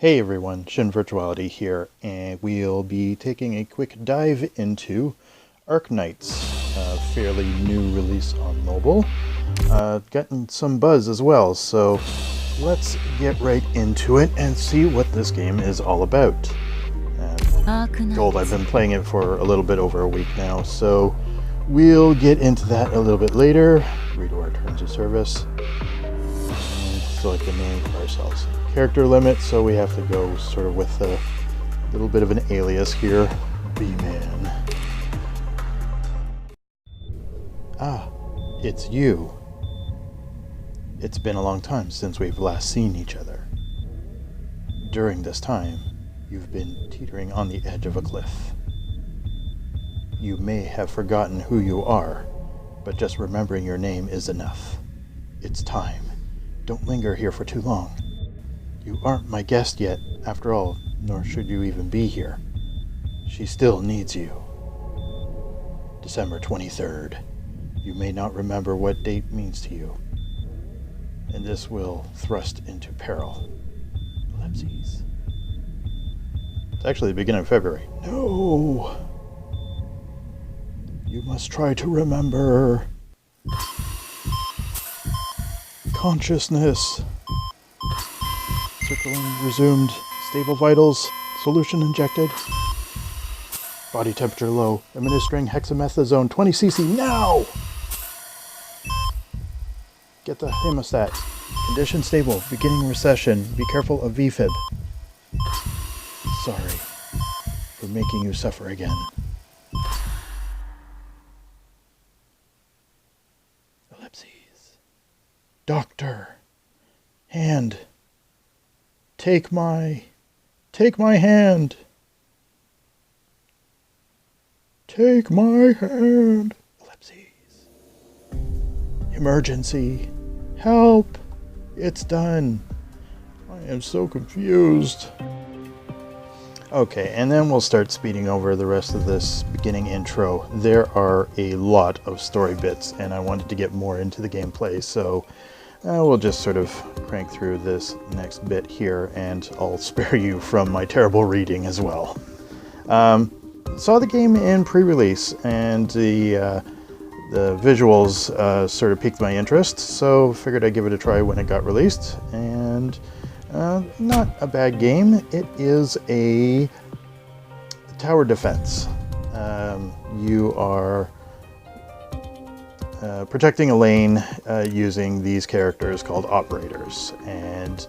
Hey everyone, ShinVirtuality here, and we'll be taking a quick dive into Arknights, a fairly new release on mobile. Gotten some buzz as well, so let's get right into it and see what this game is all about. Told I've been playing it for a little bit over a week now, so we'll get into that a little bit later. Read our terms of service, and select a name for ourselves. Character limit, so we have to go sort of with a little bit of an alias here. B-Man. Ah, it's you. It's been a long time since we've last seen each other. During this time, you've been teetering on the edge of a cliff. You may have forgotten who you are, but just remembering your name is enough. It's time. Don't linger here for too long. You aren't my guest yet, after all, nor should you even be here. She still needs you. December 23rd. You may not remember what date means to you, and this will thrust into peril. Ellipses. It's actually the beginning of February. No! You must try to remember. Consciousness. Circling resumed. Stable vitals. Solution injected. Body temperature low. Administering hexamethasone 20 cc now! Get the hemostat. Condition stable. Beginning recession. Be careful of VFib. Sorry for making you suffer again. Ellipses. Doctor. Hand. Take my hand. Take my hand. Ellipses. Emergency. Help. It's done. I am so confused. Okay, and then we'll start speeding over the rest of this beginning intro. There are a lot of story bits, and I wanted to get more into the gameplay, so we'll just sort of crank through this next bit here, and I'll spare you from my terrible reading as well. Saw the game in pre-release, and the visuals sort of piqued my interest, so figured I'd give it a try when it got released, and not a bad game. It is a tower defense. You are protecting a lane using these characters called operators, and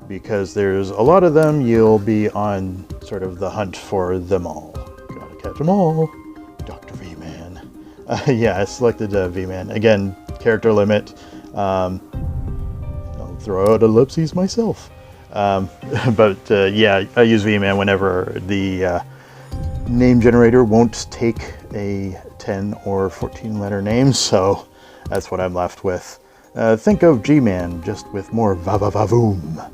because there's a lot of them, you'll be on sort of the hunt for them all. Gotta catch them all. Dr. V-Man. Yeah, I selected V-Man. Again, character limit. I'll throw out ellipses myself. Yeah, I use V-Man whenever the name generator won't take a 10 or 14 letter name, so that's what I'm left with. Think of G-Man, just with more va-va-va-voom.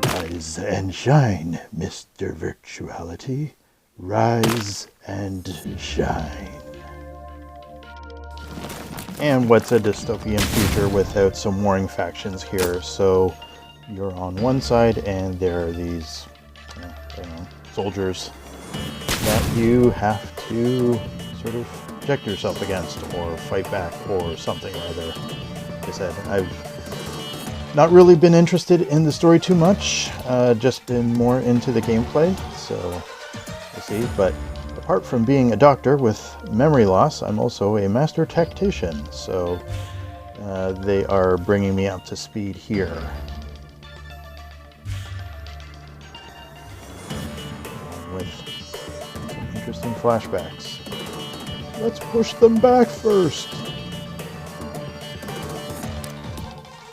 Rise and shine, Mr. Virtuality. Rise and shine. And what's a dystopian future without some warring factions here? So you're on one side, and there are these soldiers that you have to sort of protect yourself against, or fight back, or something or other. Like I said, I've not really been interested in the story too much, just been more into the gameplay, so we'll see. But apart from being a doctor with memory loss, I'm also a master tactician, so they are bringing me up to speed here. With some interesting flashbacks. Let's push them back first.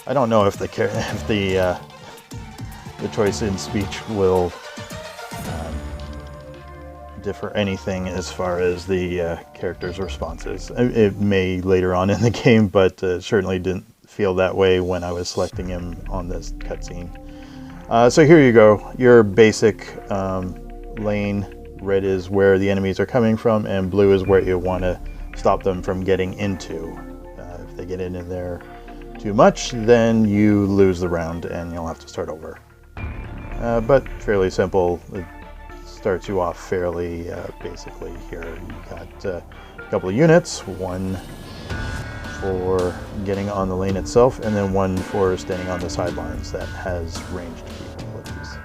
I don't know if the choice in speech will differ anything as far as the character's responses. It may later on in the game, but certainly didn't feel that way when I was selecting him on this cutscene. So here you go. Your basic lane. Red is where the enemies are coming from, and blue is where you want to stop them from getting into. If they get in there too much, then you lose the round and you'll have to start over. but fairly simple. It starts you off fairly basically here. You got a couple of units, one for getting on the lane itself, and then one for standing on the sidelines that has ranged capabilities.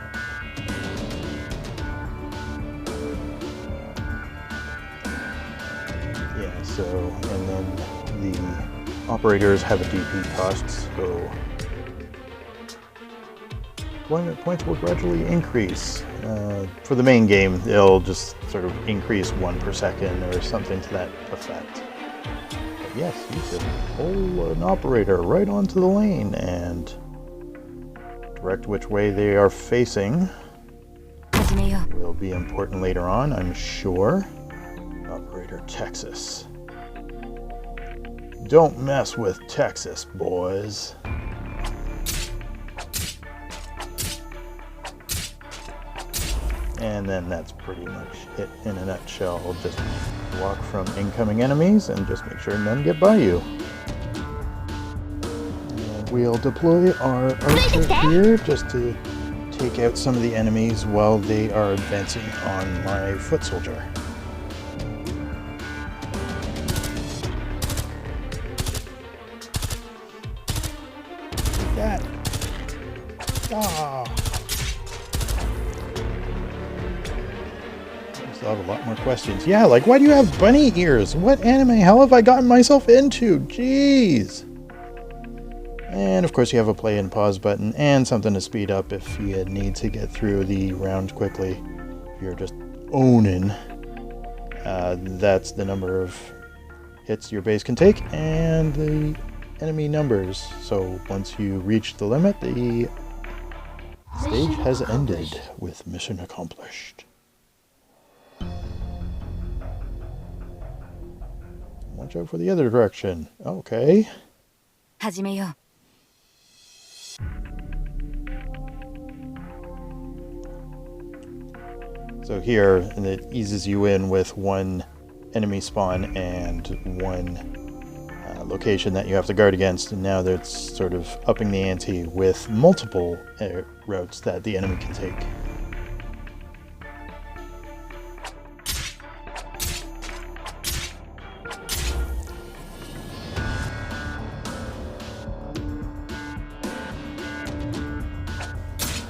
Yeah, so, and then the operators have a DP cost, so deployment points will gradually increase. For the main game, it'll just sort of increase 1 per second or something to that effect. But yes, you can pull an operator right onto the lane and direct which way they are facing. Will be important later on, I'm sure. Operator Texas. Don't mess with Texas, boys. And then that's pretty much it in a nutshell. Just walk from incoming enemies and just make sure none get by you. And we'll deploy our archer here just to take out some of the enemies while they are advancing on my foot soldier. That. Ah. I have a lot more questions. Yeah, like, why do you have bunny ears? What anime hell have I gotten myself into? Jeez. And of course you have a play and pause button and something to speed up if you need to get through the round quickly. If you're just owning, that's the number of hits your base can take and the enemy numbers. So once you reach the limit, the stage has ended with mission accomplished. Watch out for the other direction. Okay. So here, and it eases you in with one enemy spawn and one location that you have to guard against, and now that's sort of upping the ante with multiple routes that the enemy can take.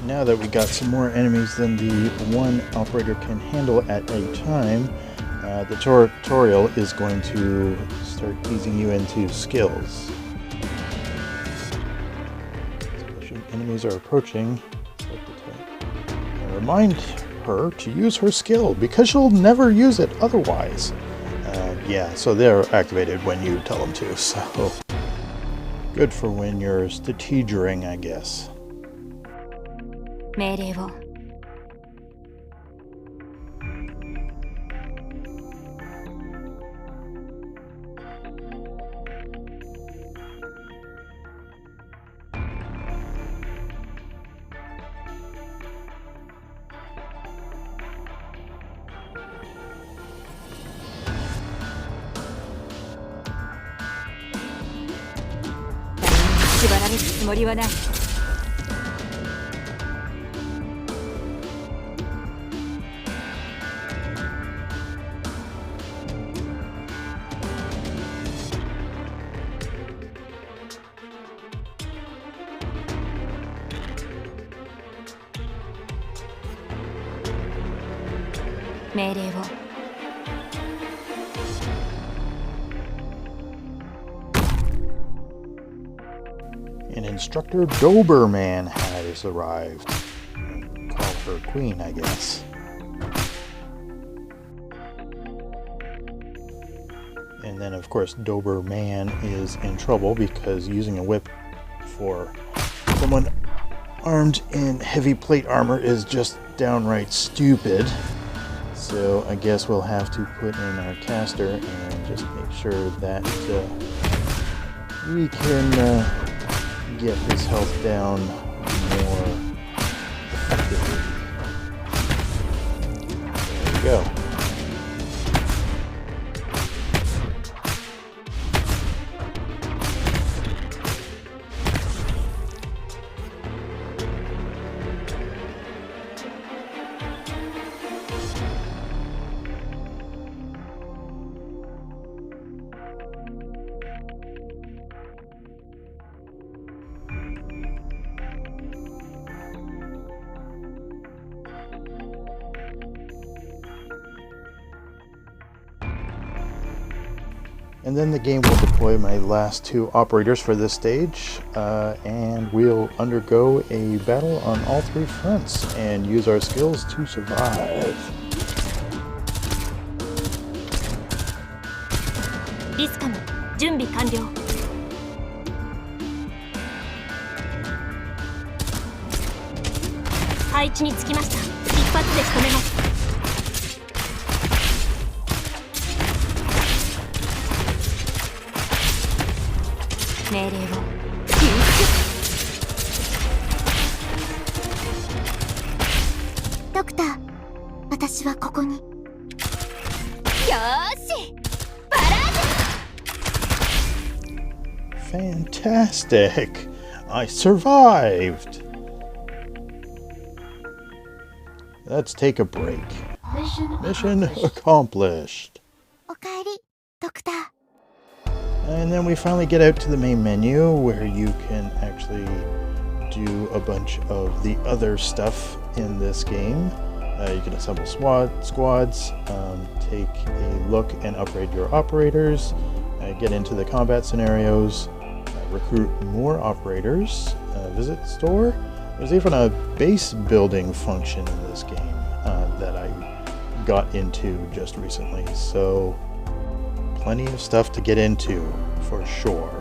Now that we got some more enemies than the one operator can handle at a time, the tutorial is going to start easing you into skills. Enemies are approaching. And remind her to use her skill because she'll never use it otherwise. Yeah, so they're activated when you tell them to, so good for when you're strategering, I guess. 命令を 縛られるつもりはない 命令を An instructor Dobermann has arrived. Call her queen, I guess. And then, of course, Dobermann is in trouble because using a whip for someone armed in heavy plate armor is just downright stupid. So I guess we'll have to put in our caster and just make sure that we can get his health down more effectively. There we go. And then the game will deploy my last two operators for this stage, and we'll undergo a battle on all three fronts and use our skills to survive. リスカム準備完了。配置につきました。一発で仕留めます。命令を遵守。ドクター、私はここに。よーし、バラージ。 Fantastic! I survived! Let's take a break. Mission accomplished. おかえり、ドクター。 And then we finally get out to the main menu where you can actually do a bunch of the other stuff in this game. You can assemble squads, take a look and upgrade your operators, get into the combat scenarios, recruit more operators, visit store. There's even a base building function in this game that I got into just recently. So plenty of stuff to get into, for sure.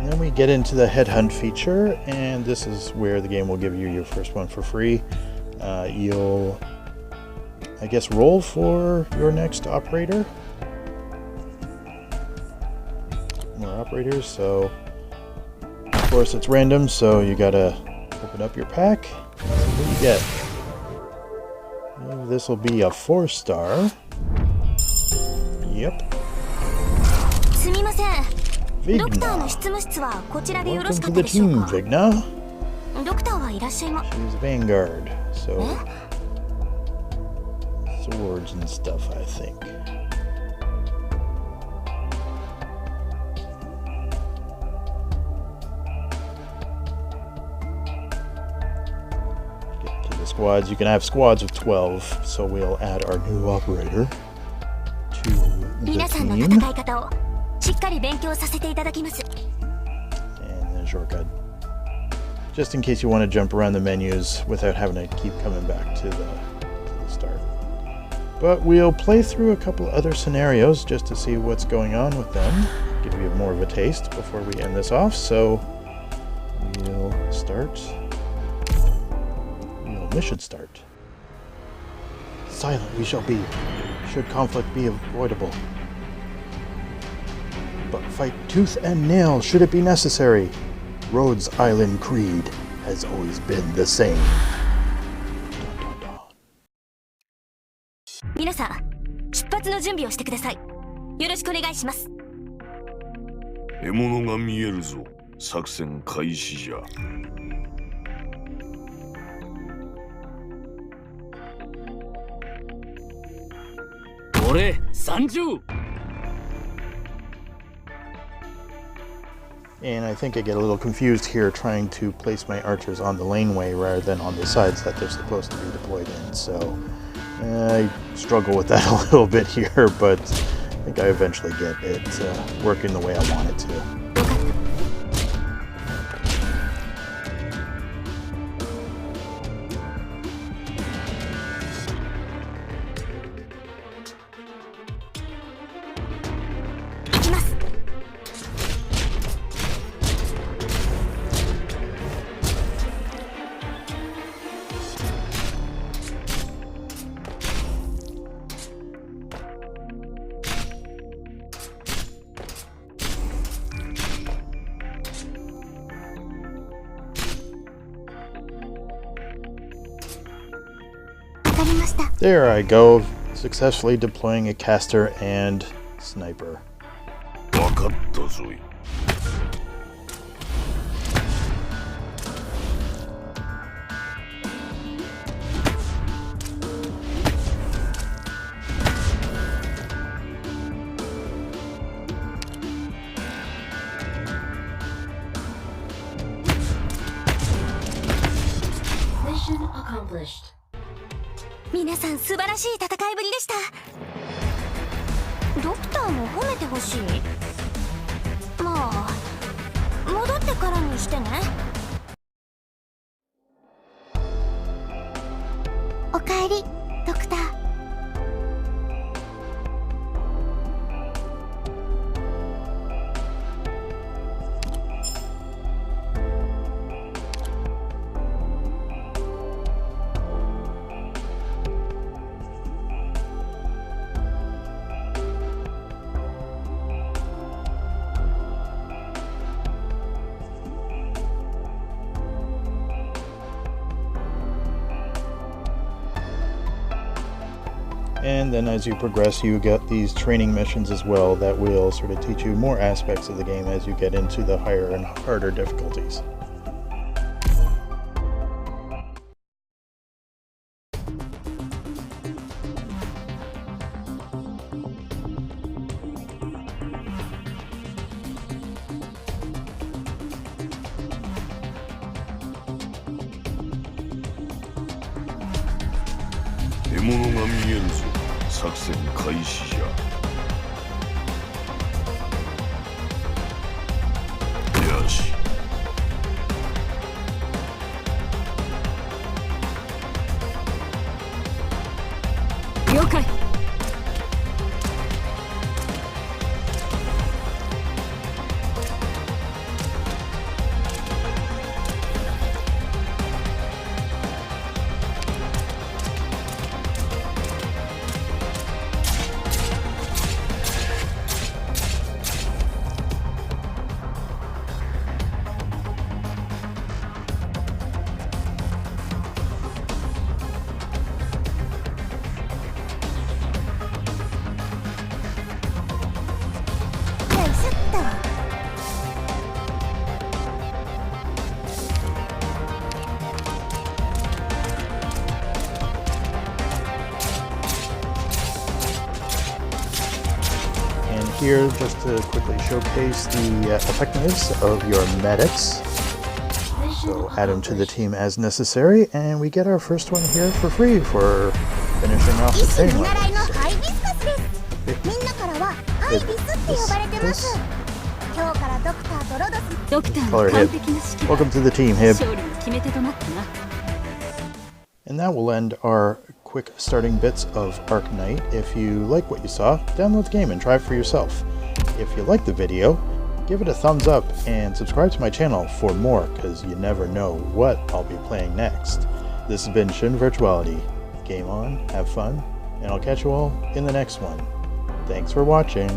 Then we get into the headhunt feature, and this is where the game will give you your first one for free. You'll, I guess, roll for your next operator. More operators, so of course it's random, so you gotta open up your pack. What do you get? This will be a 4-star. Yep. すみません。 Vigna. ドクターの執務室はこちらでよろし Welcome か to った the でしょう team, か。 Vigna. ドクターはいらっしゃいま。 She's Vanguard, so swords and stuff, I think. Get to the squads. You can have squads of 12, so we'll add our new operator to the 皆さんの team. 戦い方をしっかり勉強させていただきます。 And then a shortcut. Just in case you want to jump around the menus without having to keep coming back to the start. But we'll play through a couple other scenarios just to see what's going on with them. Give you more of a taste before we end this off. So we'll start. Mission start. Silent we shall be, should conflict be avoidable. But fight tooth and nail should it be necessary. Rhodes Island Creed has always been the same. Dun, dun, dun. 皆さん、出発の準備をしてください。よろしくお願いします。獲物が見えるぞ。作戦開始じゃ。俺30。 And I think I get a little confused here trying to place my archers on the laneway rather than on the sides that they're supposed to be deployed in. So I struggle with that a little bit here, but I think I eventually get it working the way I want it to. 行きます。 There I go, successfully deploying a caster and sniper. わかったぞい。皆さん素晴らしい戦いぶりでした。ドクターも褒めてほしい。まあ戻ってからにしてね。おかえりドクター。And then as you progress, you get these training missions as well that will sort of teach you more aspects of the game as you get into the higher and harder difficulties. Here, just to quickly showcase the effectiveness of your medics. So add them to the team as necessary, and we get our first one here for free for finishing off the training levels. Color Hib. Welcome to the team, Hib. And that will end our quick starting bits of Arknight. If you like what you saw, download the game and try it for yourself. If you like the video, give it a thumbs up and subscribe to my channel for more, because you never know what I'll be playing next. This has been ShinVirtuality. Game on, have fun, and I'll catch you all in the next one. Thanks for watching.